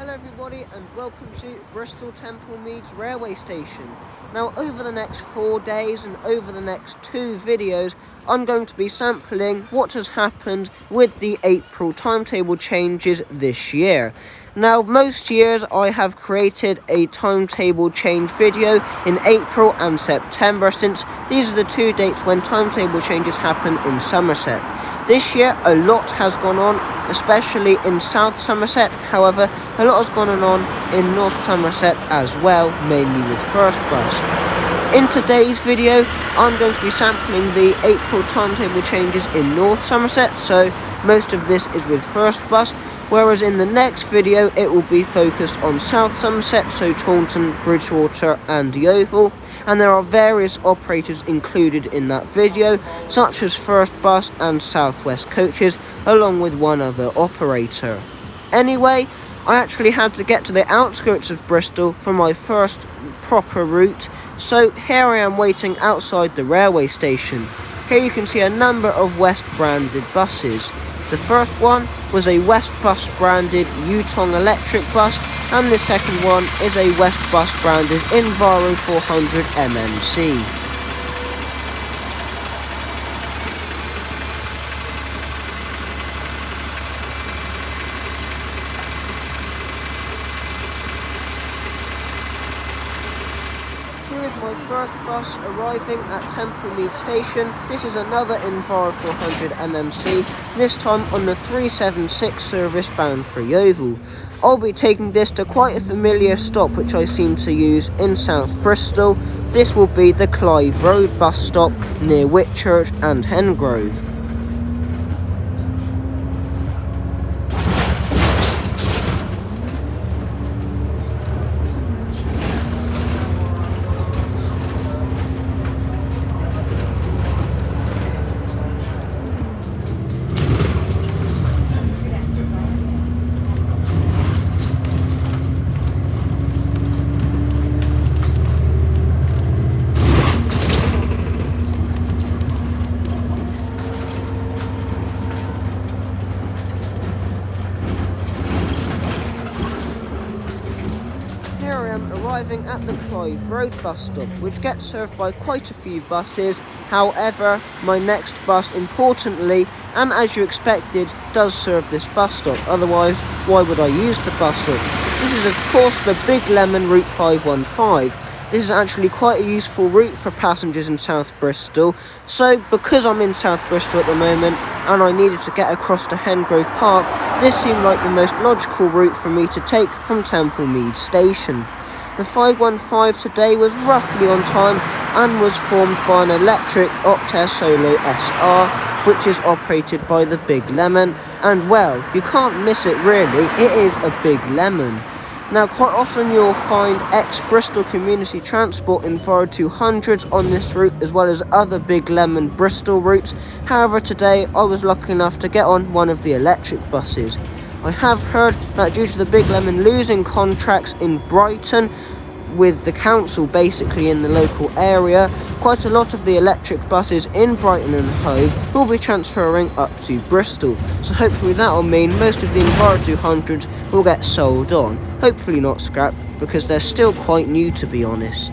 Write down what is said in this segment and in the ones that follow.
Hello everybody and welcome to Bristol Temple Meads railway station. Now over the next 4 days and over the next 2 videos I'm going to be sampling what has happened with the April timetable changes this year. Now most years I have created a timetable change video in April and September, since these are the 2 dates when timetable changes happen in Somerset. This year a lot has gone on, especially in South Somerset. However, a lot has gone on in North Somerset as well, mainly with First Bus. In today's video, I'm going to be sampling the April timetable changes in North Somerset, so most of this is with First Bus, whereas in the next video it will be focused on South Somerset, so Taunton, Bridgewater and Yeovil. And there are various operators included in that video, such as First Bus and South West Coaches, along with one other operator. Anyway, I actually had to get to the outskirts of Bristol for my first proper route, so here I am waiting outside the railway station. Here you can see a number of West branded buses. The first one was a West Bus branded Yutong electric bus, and the second one is a West Bus branded Enviro 400 MMC. Here is my first bus arriving at Temple Mead Station. This is another Enviro 400 MMC, this time on the 376 service bound for Yeovil. I'll be taking this to quite a familiar stop which I seem to use in South Bristol. This will be the Clive Road bus stop near Whitchurch and Hengrove. Here I am arriving at the Clive Road bus stop, which gets served by quite a few buses. However, my next bus, importantly, and as you expected, does serve this bus stop. Otherwise, why would I use the bus stop? This is of course the Big Lemon Route 515. This is actually quite a useful route for passengers in South Bristol. So, because I'm in South Bristol at the moment and I needed to get across to Hengrove Park, this seemed like the most logical route for me to take from Temple Mead Station. The 515 today was roughly on time and was formed by an electric Optare Solo SR, which is operated by the Big Lemon, and well, you can't miss it really, it is a Big Lemon. Now quite often you'll find ex-Bristol Community Transport Enviro 200s on this route, as well as other Big Lemon Bristol routes. However, today I was lucky enough to get on one of the electric buses. I have heard that due to the Big Lemon losing contracts in Brighton with the council basically in the local area, quite a lot of the electric buses in Brighton and Hove will be transferring up to Bristol. So hopefully that will mean most of the Enviro 200s will get sold on. Hopefully not scrapped, because they're still quite new, to be honest.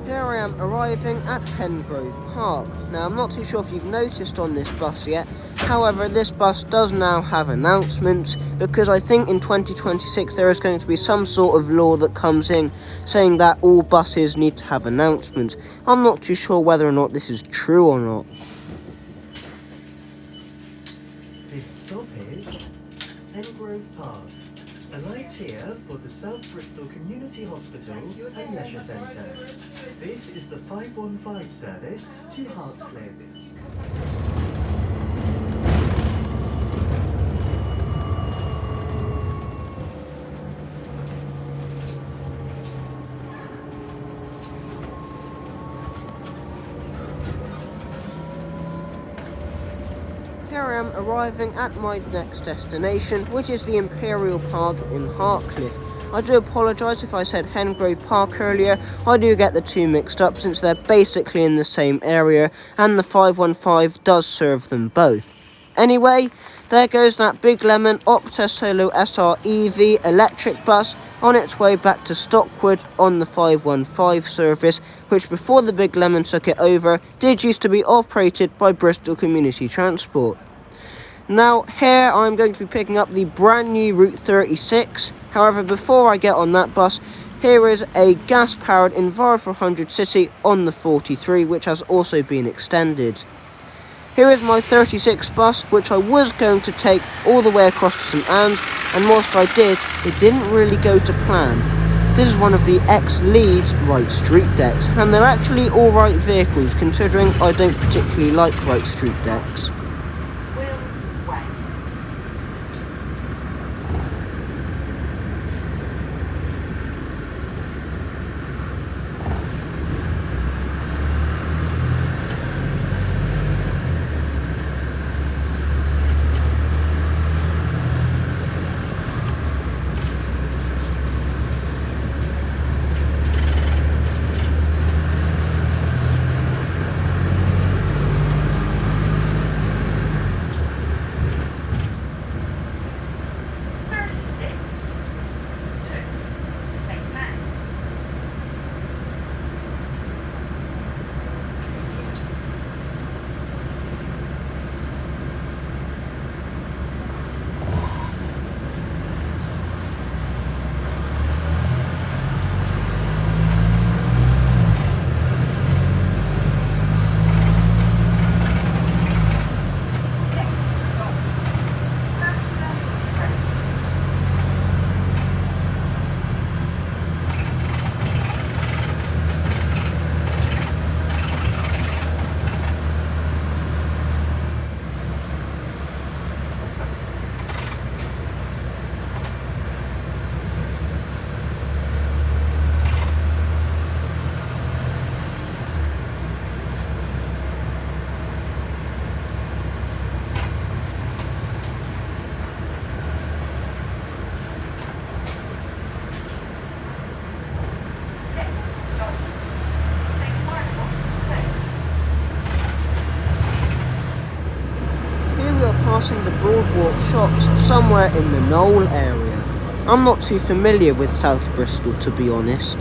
Here I am arriving at Hengrove Park. Now I'm not too sure if you've noticed on this bus yet, however this bus does now have announcements, because I think in 2026 there is going to be some sort of law that comes in saying that all buses need to have announcements. I'm not too sure whether or not this is true or not. This stop is Hengrove Park. Alight here for the South Bristol Community Hospital and Leisure Centre. This is the 515 service to Hartscliffe. am arriving at my next destination, which is the Imperial Park in Hartcliffe. I do apologise if I said Hengrove Park earlier. I do get the two mixed up since they're basically in the same area and the 515 does serve them both. Anyway, there goes that Big Lemon Opta Solo SR EV electric bus on its way back to Stockwood on the 515 service, which before the Big Lemon took it over, did used to be operated by Bristol Community Transport. Now here I'm going to be picking up the brand new Route 36, however before I get on that bus, here is a gas-powered Enviro 400 City on the 43, which has also been extended. Here is my 36 bus, which I was going to take all the way across to St Anne's, and whilst I did, it didn't really go to plan. This is one of the ex-Leeds Wright Street decks, and they're actually alright vehicles considering I don't particularly like Wright Street decks. Passing the Broadwalk shops somewhere in the Knoll area. I'm not too familiar with South Bristol, to be honest.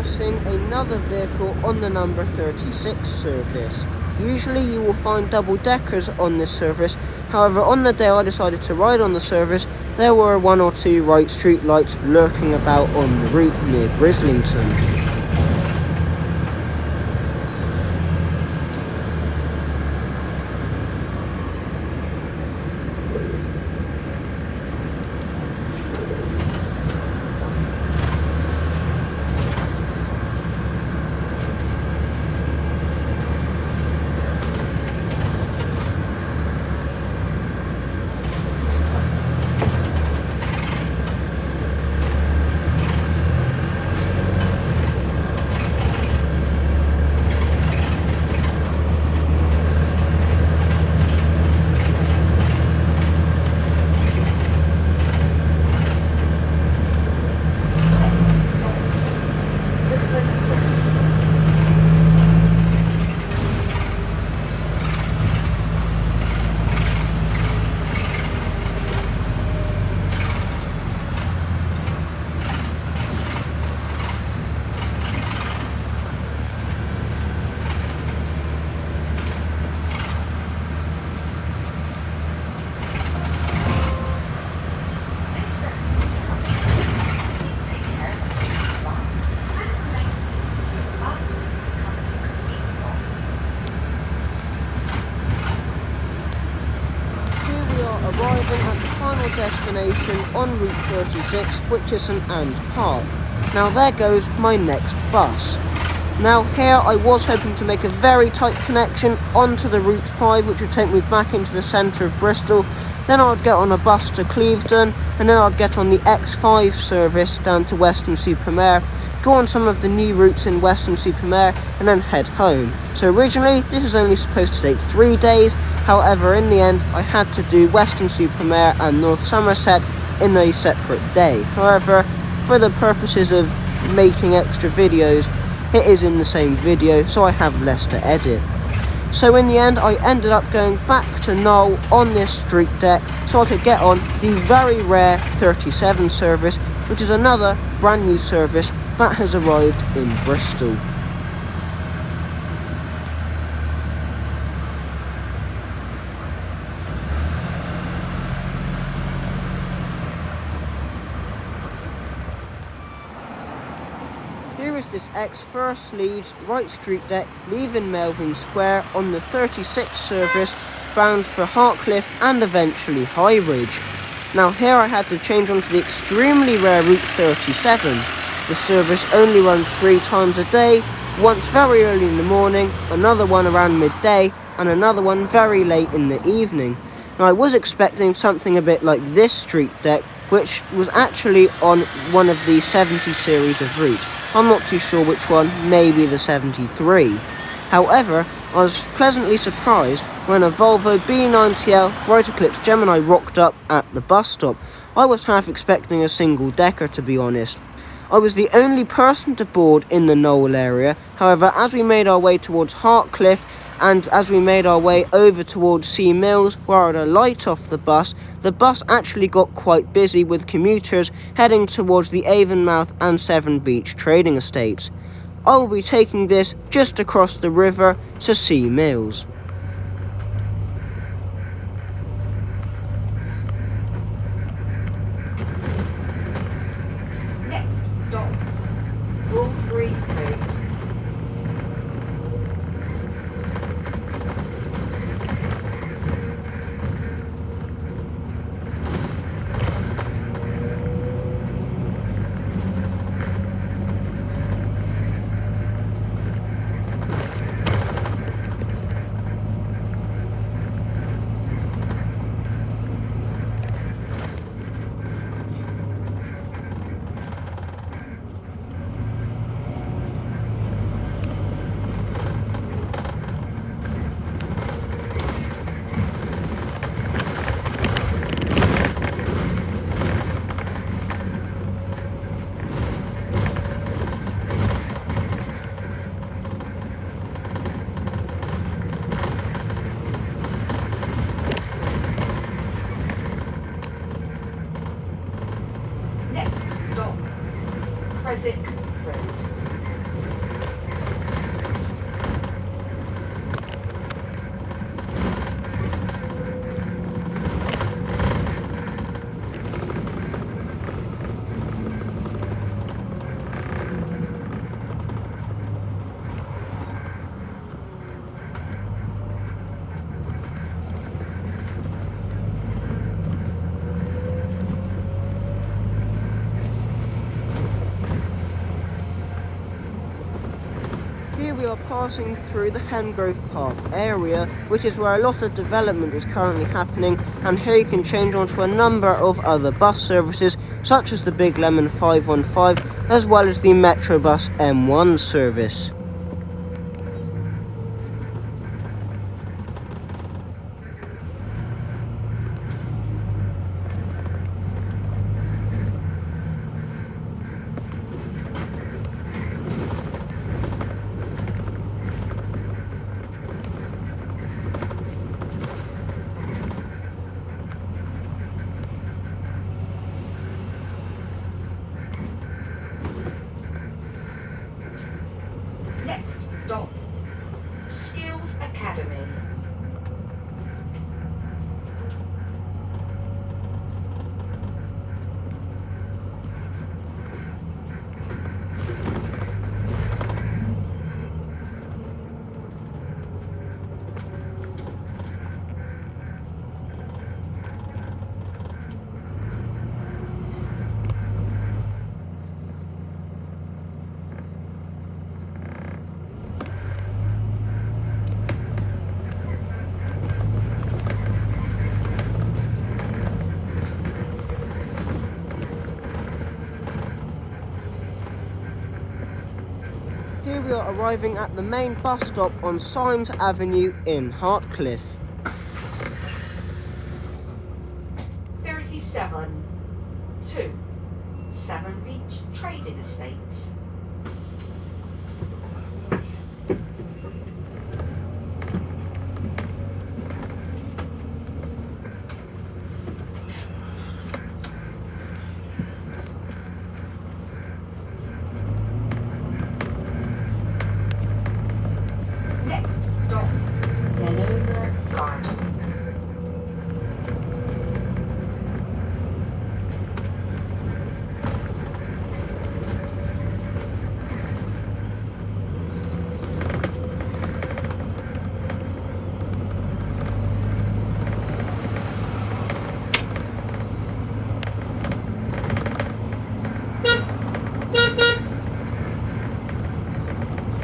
passing another vehicle on the number 36 service. Usually you will find double-deckers on this service, however on the day I decided to ride on the service, there were 1 or 2 Wright Street lights lurking about on the route near Brislington. Arriving at the final destination on Route 36, which is St Anne's Park. Now there goes my next bus. Now here I was hoping to make a very tight connection onto the Route 5, which would take me back into the centre of Bristol. Then I would get on a bus to Clevedon, and then I'd get on the X5 service down to Weston-super-Mare, go on some of the new routes in Weston-super-Mare, and then head home. So originally this was only supposed to take 3 days, however in the end I had to do Weston-super-Mare and North Somerset in a separate day. However, for the purposes of making extra videos, it is in the same video, so I have less to edit. So in the end I ended up going back to Knoll on this street deck so I could get on the very rare 37 service, which is another brand new service that has arrived in Bristol. Here is this ex-First Leeds Wright Street deck leaving Melvin Square on the 36 service bound for Hartcliffe and eventually Highridge. Now here I had to change onto the extremely rare Route 37. The service only runs 3 times a day, once very early in the morning, another one around midday, and another one very late in the evening. Now I was expecting something a bit like this street deck, which was actually on one of the 70 series of routes. I'm not too sure which one, maybe the 73. However, I was pleasantly surprised when a Volvo B90L Wright Eclipse Gemini rocked up at the bus stop. I was half expecting a single decker, to be honest. I was the only person to board in the Knoll area. However, as we made our way towards Hartcliffe and as we made our way over towards Sea Mills, where I had a light off the bus actually got quite busy with commuters heading towards the Avonmouth and Severn Beach trading estates. I will be taking this just across the river to Sea Mills. Next stop, Broadbury Road. Next stop, Creswick Road. we are passing through the Hengrove Park area, which is where a lot of development is currently happening, and here you can change onto a number of other bus services, such as the Big Lemon 515, as well as the Metrobus M1 service. Next stop, Skills Academy. Here we are arriving at the main bus stop on Symes Avenue in Hartcliffe. 37 to Severn Beach Trading Estates. Next stop, Hanover Gardens.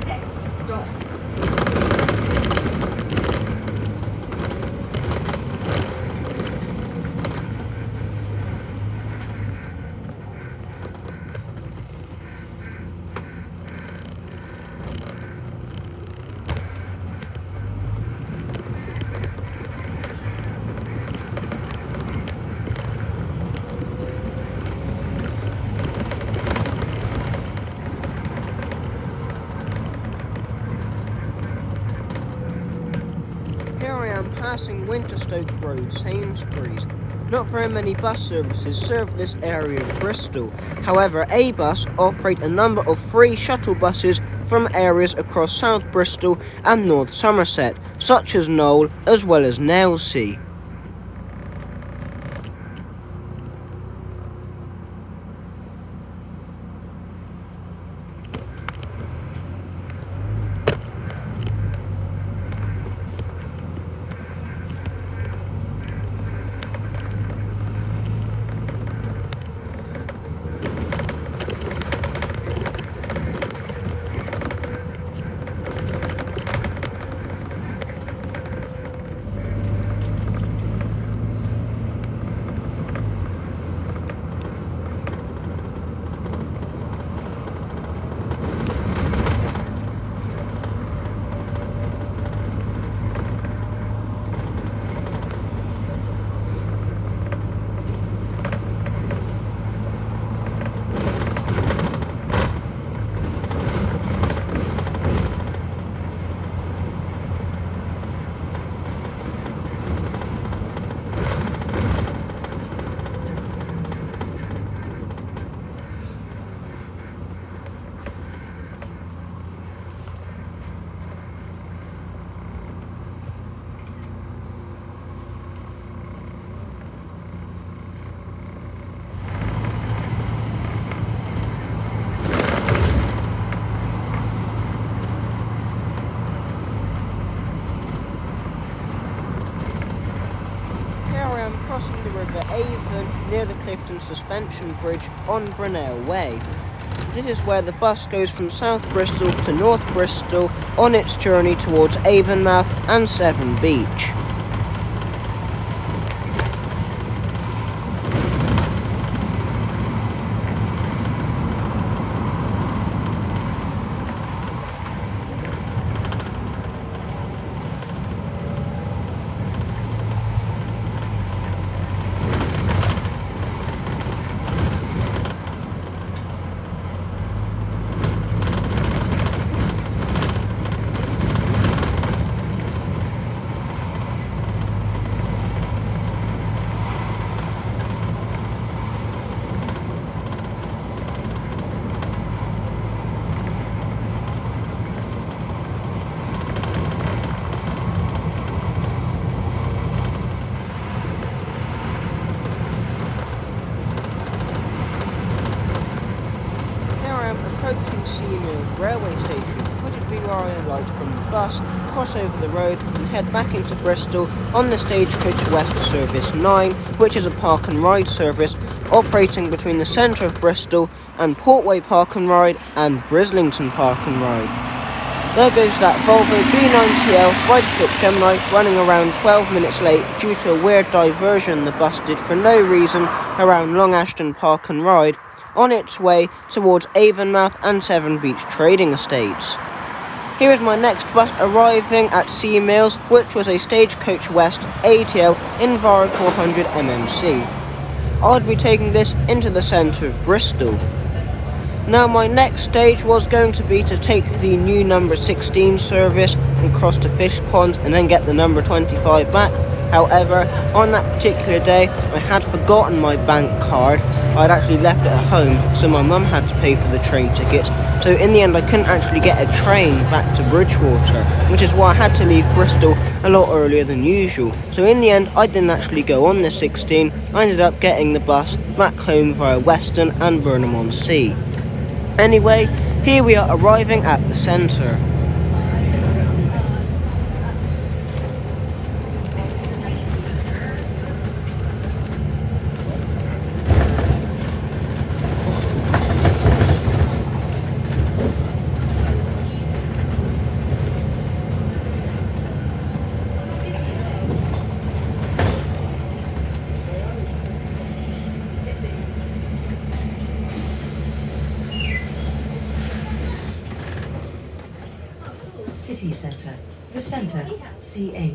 Next stop, Here I am passing Winterstoke Road, Sainsbury's. Not very many bus services serve this area of Bristol. However, A Bus operate a number of free shuttle buses from areas across South Bristol and North Somerset, such as Knowle as well as Nailsea. Crossing the River Avon near the Clifton Suspension Bridge on Brunel Way. This is where the bus goes from South Bristol to North Bristol on its journey towards Avonmouth and Severn Beach. Approaching Seameals railway station, which would be where I alight from the bus, cross over the road and head back into Bristol on the Stagecoach West Service 9, which is a park and ride service operating between the centre of Bristol and Portway Park and Ride and Brislington Park and Ride. There goes that Volvo B90L Right-Clip Gemini running around 12 minutes late due to a weird diversion the bus did for no reason around Long Ashton Park and Ride, on its way towards Avonmouth and Severn Beach trading estates. Here is my next bus arriving at Seameals, which was a Stagecoach West ATL Enviro 400 MMC. I'll be taking this into the centre of Bristol. Now my next stage was going to be to take the new number 16 service and cross to Fish Pond and then get the number 25 back. However, on that particular day I had forgotten my bank card. I'd actually left it at home, so my mum had to pay for the train tickets. So in the end I couldn't actually get a train back to Bridgewater, which is why I had to leave Bristol a lot earlier than usual. So in the end I didn't actually go on the 16, I ended up getting the bus back home via Weston and Burnham-on-Sea. Anyway, here we are arriving at the centre. City Centre, the centre, C8.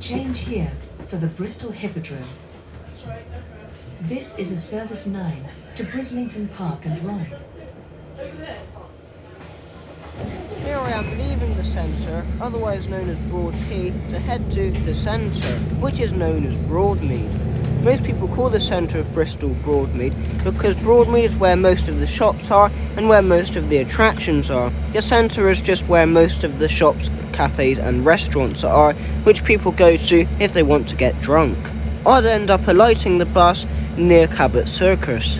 Change here for the Bristol Hippodrome. This is a Service 9 to Brislington Park and Ride. Here I am leaving the centre, otherwise known as Broad Quay, to head to the centre, which is known as Broadmead. Most people call the centre of Bristol Broadmead because Broadmead is where most of the shops are and where most of the attractions are. The centre is just where most of the shops, cafes and restaurants are, which people go to if they want to get drunk. I'd end up alighting the bus near Cabot Circus.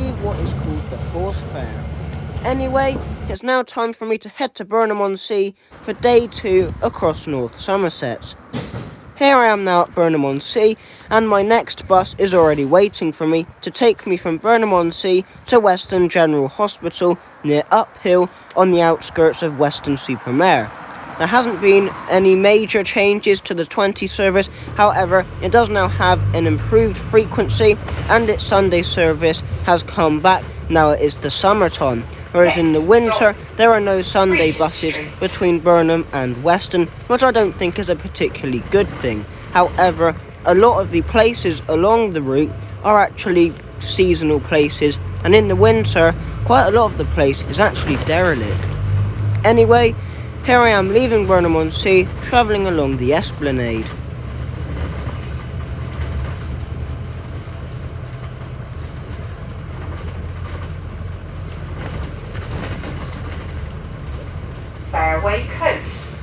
believe what is called the Horse Fair. Anyway, it's now time for me to head to Burnham-on-Sea for day 2 across North Somerset. Here I am now at Burnham-on-Sea, and my next bus is already waiting for me to take me from Burnham-on-Sea to Weston General Hospital near Uphill on the outskirts of Weston-super-Mare. There hasn't been any major changes to the 20 service, however, it does now have an improved frequency and its Sunday service has come back. Now it is the summertime, whereas in the winter there are no Sunday buses between Burnham and Weston, which I don't think is a particularly good thing. However, a lot of the places along the route are actually seasonal places, and in the winter quite a lot of the place is actually derelict. Anyway, here I am leaving Burnham-on-Sea, travelling along the Esplanade. Fairway Close.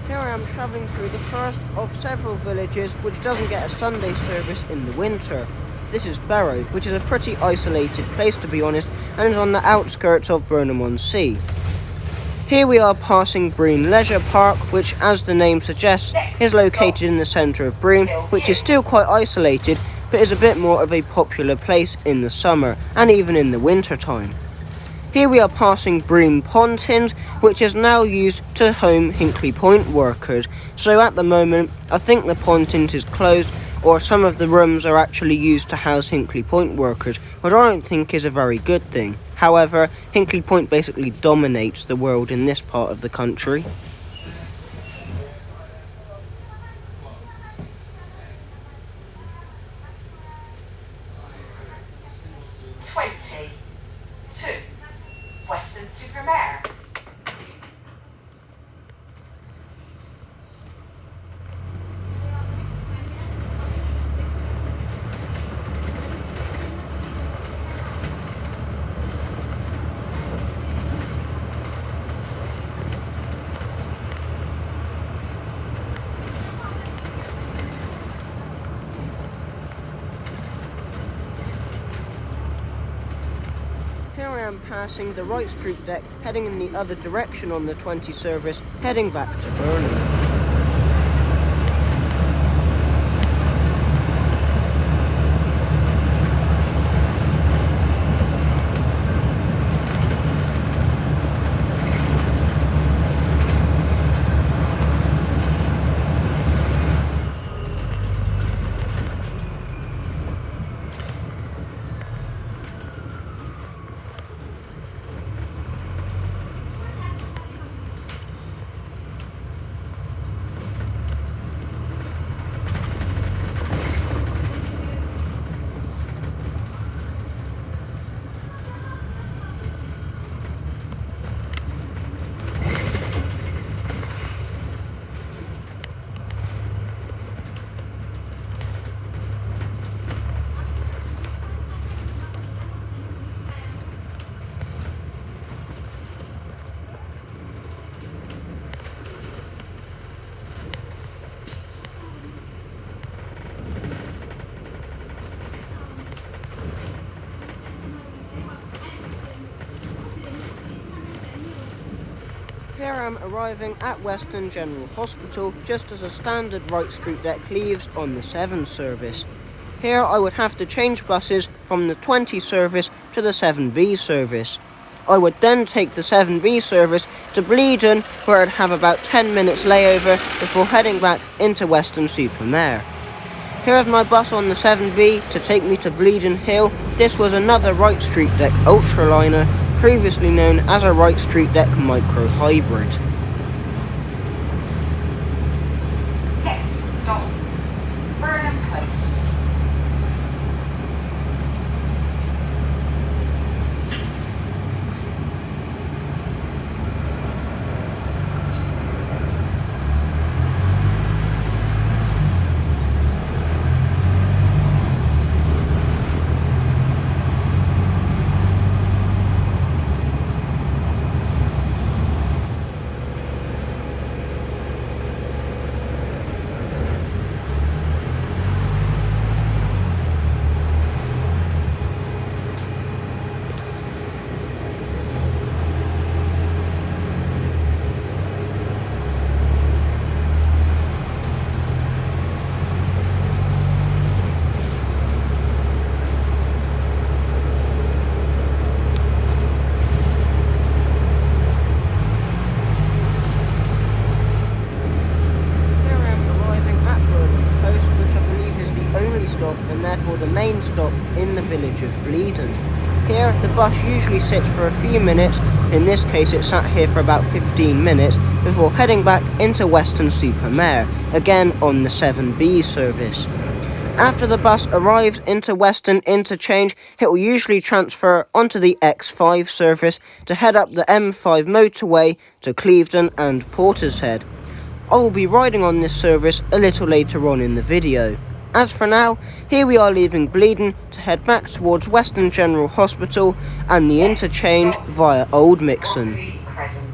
Here I am travelling through the first of several villages which doesn't get a Sunday service in the winter. This is Barrow, which is a pretty isolated place to be honest, and is on the outskirts of Burnham-on-Sea. Here we are passing Breen Leisure Park, which, as the name suggests, is located in the centre of Breen, which is still quite isolated, but is a bit more of a popular place in the summer, and even in the winter time. Here we are passing Breen Pontins, which is now used to home Hinkley Point workers, so at the moment, I think the Pontins is closed, or some of the rooms are actually used to house Hinkley Point workers, which I don't think is a very good thing. However, Hinkley Point basically dominates the world in this part of the country. Weston-super-Mare. Here I am passing the Wright Street deck, heading in the other direction on the 20 service, heading back to Burnham. Here I am arriving at Weston General Hospital just as a standard Wright Street deck leaves on the 7 service. Here I would have to change buses from the 20 service to the 7B service. I would then take the 7B service to Bleedon, where I'd have about 10 minutes layover before heading back into Weston-super-Mare. Here is my bus on the 7B to take me to Bleedon Hill. This was another Wright Street deck ultraliner, previously known as a Wright Street deck micro hybrid. Next stop, Burnham Close. stop and therefore the main stop in the village of Bleeden. Here, the bus usually sits for a few minutes, in this case it sat here for about 15 minutes, before heading back into Weston-super-Mare, again on the 7B service. After the bus arrives into Weston Interchange, it will usually transfer onto the X5 service to head up the M5 motorway to Clevedon and Portishead. I will be riding on this service a little later on in the video. As for now, here we are leaving Bleeden to head back towards Weston General Hospital and the interchange via Old Mixon. Bromley Crescent.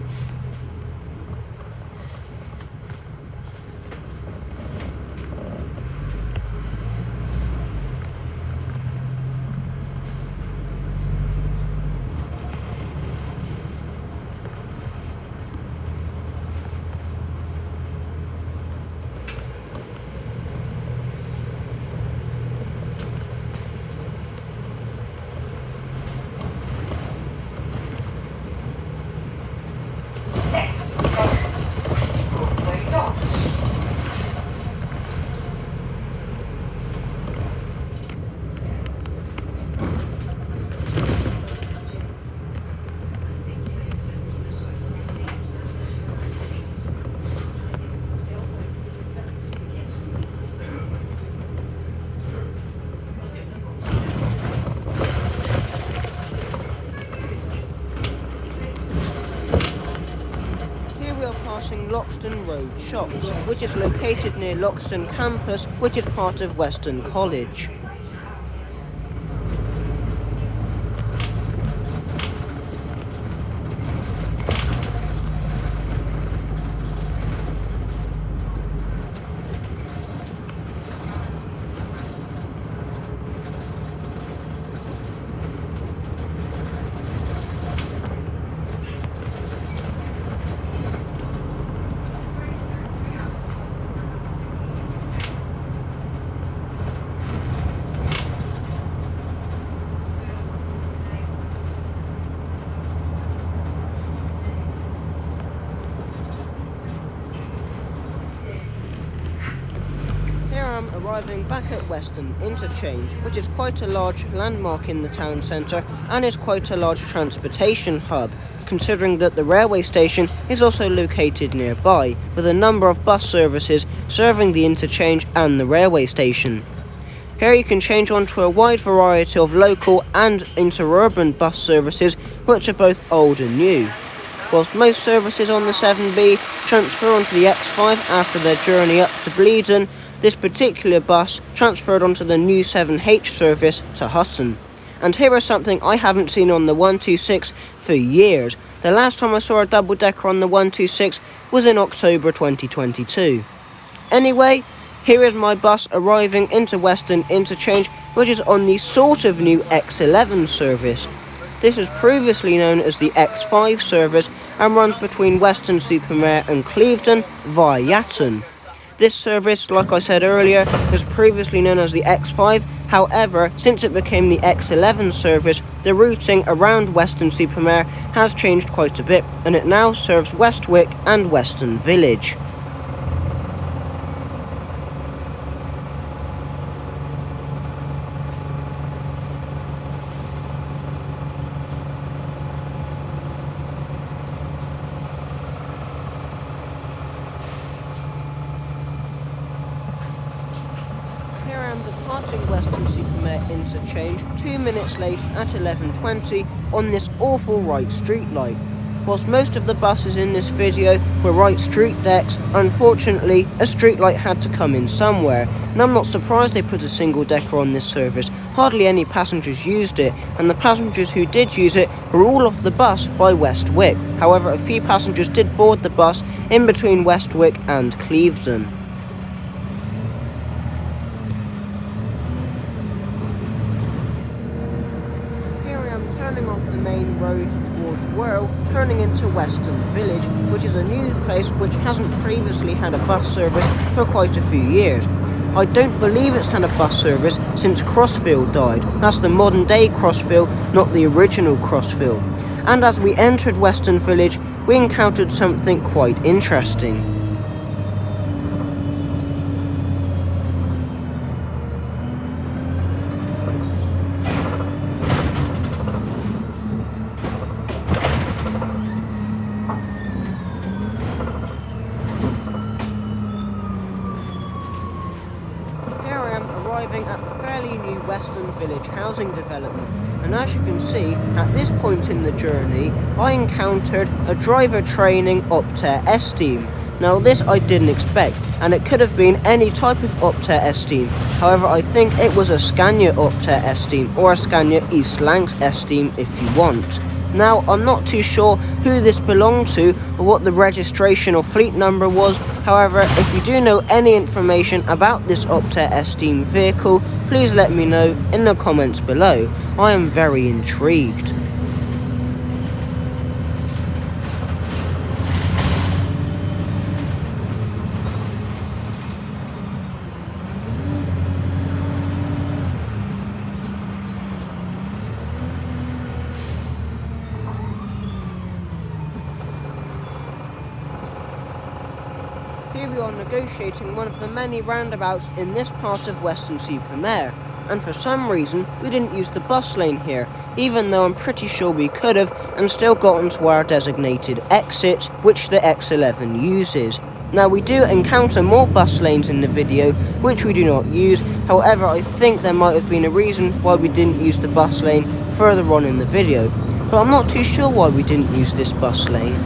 Next station, Broadway Lodge. Here we are passing Loxton Road Shops, which is located near Loxton campus, which is part of Weston College. Arriving back at Weston Interchange, which is quite a large landmark in the town centre and is quite a large transportation hub, considering that the railway station is also located nearby, with a number of bus services serving the interchange and the railway station. Here you can change onto a wide variety of local and interurban bus services, which are both old and new. Whilst most services on the 7B transfer onto the X5 after their journey up to Bleeden, this particular bus transferred onto the new 7H service to Hutton. And here is something I haven't seen on the 126 for years. The last time I saw a double-decker on the 126 was in October 2022. Anyway, here is my bus arriving into Weston Interchange, which is on the sort of new X11 service. This was previously known as the X5 service and runs between Weston-super-Mare and Clevedon via Yatton. This service, like I said earlier, was previously known as the X5. However, since it became the X11 service, the routing around Weston-super-Mare has changed quite a bit, and it now serves Westwick and Weston Village. Departing Weston-super-Mare interchange 2 minutes late at 11:20 on this awful right street light. Whilst most of the buses in this video were right street decks, unfortunately a street light had to come in somewhere, and I'm not surprised they put a single decker on this service. Hardly any passengers used it, and the passengers who did use it were all off the bus by Westwick. However, a few passengers did board the bus in between Westwick and Clevedon. Turning off the main road towards Wirral, turning into Weston Village, which is a new place which hasn't previously had a bus service for quite a few years. I don't believe it's had a bus service since Crossfield died. That's the modern day Crossfield, not the original Crossfield. And as we entered Weston Village, we encountered something quite interesting. arriving at the fairly new Western Village housing development, and as you can see, at this point in the journey, I encountered a driver training Optare S-Team. Now this I didn't expect, and it could have been any type of Optare S-Team. However, I think it was a Scania Optare S-Team or a Scania East Lancs S-Team if you want. Now, I'm not too sure who this belonged to or what the registration or fleet number was. However, if you do know any information about this Optare S-Team vehicle, please let me know in the comments below. I am very intrigued. Here we are negotiating one of the many roundabouts in this part of Weston-super-Mare, and for some reason we didn't use the bus lane here, even though I'm pretty sure we could have and still gotten to our designated exit, which the X11 uses. Now we do encounter more bus lanes in the video, which we do not use. However, I think there might have been a reason why we didn't use the bus lane further on in the video, but I'm not too sure why we didn't use this bus lane.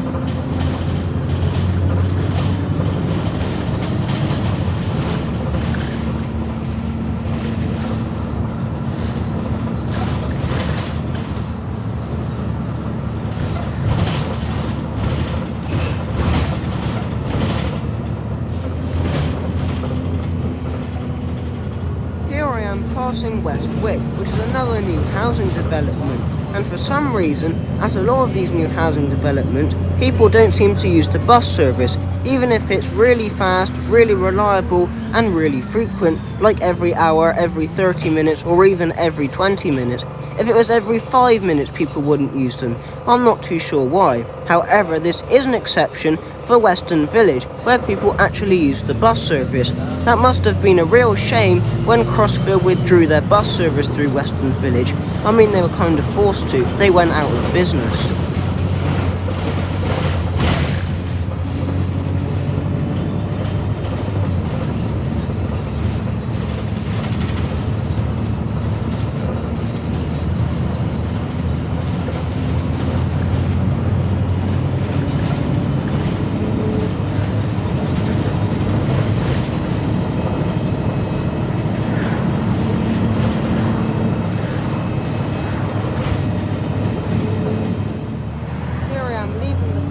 Passing West Wick, which is another new housing development, and for some reason, at a lot of these new housing developments, people don't seem to use the bus service, even if it's really fast, really reliable, and really frequent, like every hour, every 30 minutes, or even every 20 minutes. If it was every 5 minutes, people wouldn't use them. I'm not too sure why. However, this is an exception for Western Village, where people actually use the bus service. That must have been a real shame when Crossfield withdrew their bus service through Western Village. I mean, they were kind of forced to. They went out of business.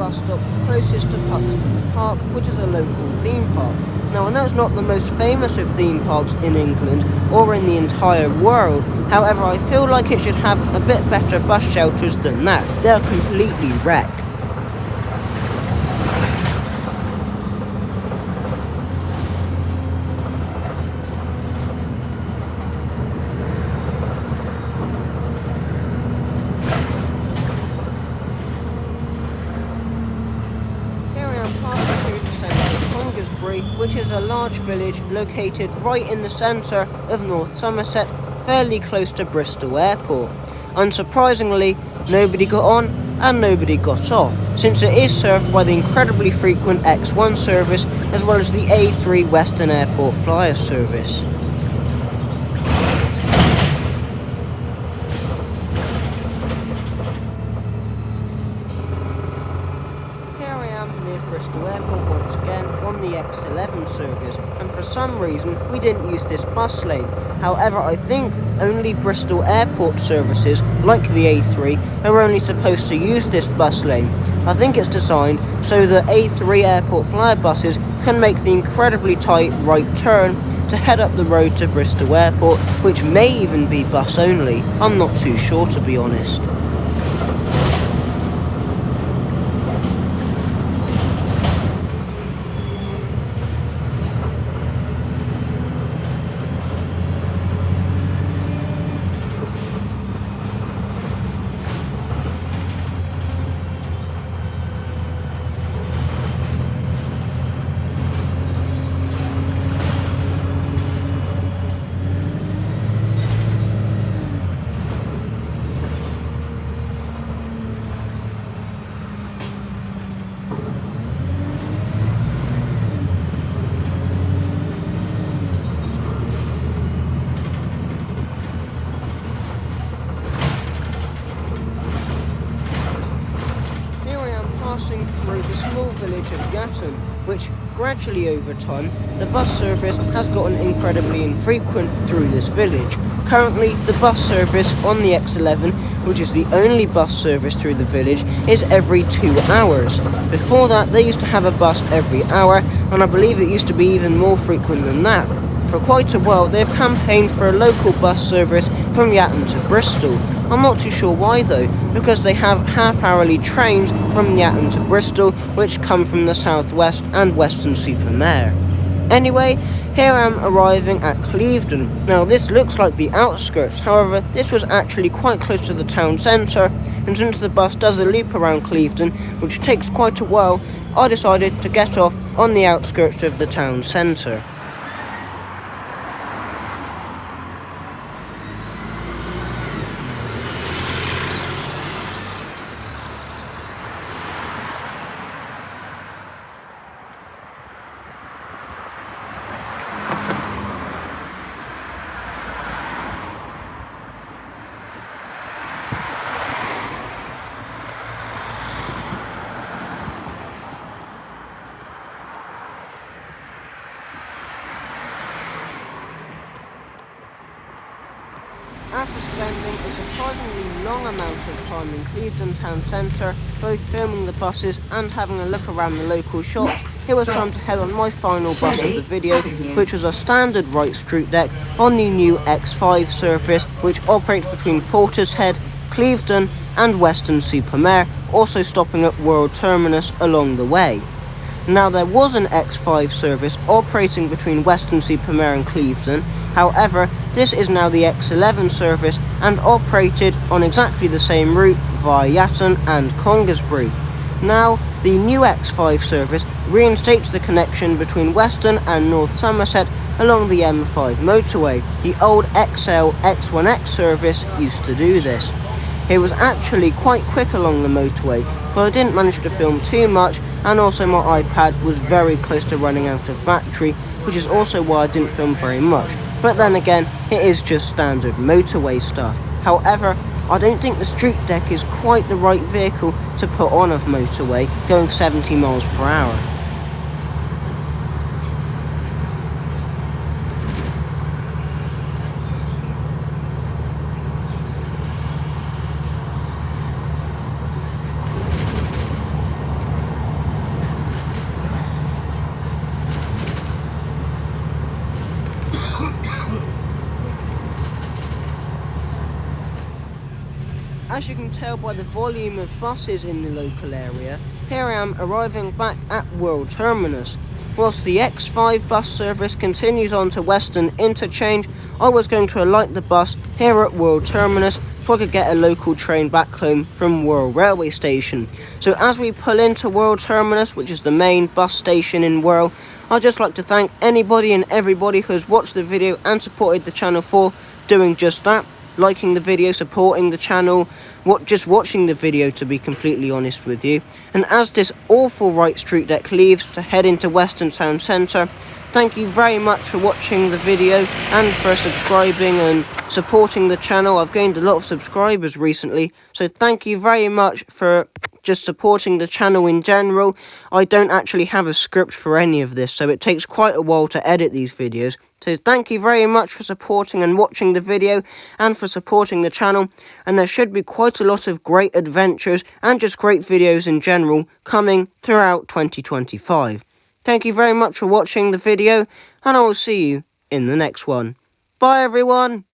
Stop closest to Puxton Park, which is a local theme park. Now, I know it's not the most famous of theme parks in England or in the entire world. However, I feel like it should have a bit better bus shelters than that. They're completely wrecked. Which is a large village located right in the centre of North Somerset, fairly close to Bristol Airport. Unsurprisingly, nobody got on and nobody got off, since it is served by the incredibly frequent X1 service as well as the A3 Western Airport Flyer service. Near Bristol Airport once again on the X11 service, and for some reason we didn't use this bus lane. However, I think only Bristol Airport services like the A3 are only supposed to use this bus lane. I think it's designed so the A3 Airport Flyer buses can make the incredibly tight right turn to head up the road to Bristol Airport, which may even be bus only. I'm not too sure, to be honest. Gradually over time, the bus service has gotten incredibly infrequent through this village. Currently, the bus service on the X11, which is the only bus service through the village, is every 2 hours. Before that, they used to have a bus every hour, and I believe it used to be even more frequent than that. For quite a while, they've campaigned for a local bus service from Yatton to Bristol. I'm not too sure why though, because they have half-hourly trains from Yatton to Bristol, which come from the southwest and Weston-super-Mare. Anyway, here I am arriving at Clevedon. Now this looks like the outskirts, however this was actually quite close to the town centre, and since the bus does a loop around Clevedon, which takes quite a while, I decided to get off on the outskirts of the town centre. After spending a surprisingly long amount of time in Clevedon town centre, both filming the buses and having a look around the local shops, it was time to head on my final bus of the video, which was a standard right street deck on the new X5 service, which operates between Portishead, Clevedon and Weston-super-Mare, also stopping at World Terminus along the way. Now there was an X5 service operating between Weston-super-Mare and Clevedon. However, this is now the X11 service and operated on exactly the same route via Yatton and Conisbury. Now, the new X5 service reinstates the connection between Weston and North Somerset along the M5 motorway. The old XL X1X service used to do this. It was actually quite quick along the motorway, but I didn't manage to film too much, and also my iPad was very close to running out of battery, which is also why I didn't film very much. But then again, it is just standard motorway stuff. However, I don't think the street deck is quite the right vehicle to put on a motorway going 70 miles per hour. As you can tell by the volume of buses in the local area, here I am arriving back at World Terminus. Whilst the X5 bus service continues on to Weston Interchange, I was going to alight the bus here at World Terminus so I could get a local train back home from Wirral Railway Station. So as we pull into World Terminus, which is the main bus station in Wirral, I'd just like to thank anybody and everybody who has watched the video and supported the channel for doing just that. Liking the video, supporting the channel, just watching the video, to be completely honest with you. And as this awful right street deck leaves to head into Weston Town Centre, thank you very much for watching the video and for subscribing and supporting the channel. I've gained a lot of subscribers recently, so thank you very much for just supporting the channel in general. I don't actually have a script for any of this, so it takes quite a while to edit these videos. So thank you very much for supporting and watching the video and for supporting the channel, and there should be quite a lot of great adventures and just great videos in general coming throughout 2025. Thank you very much for watching the video, and I will see you in the next one. Bye everyone!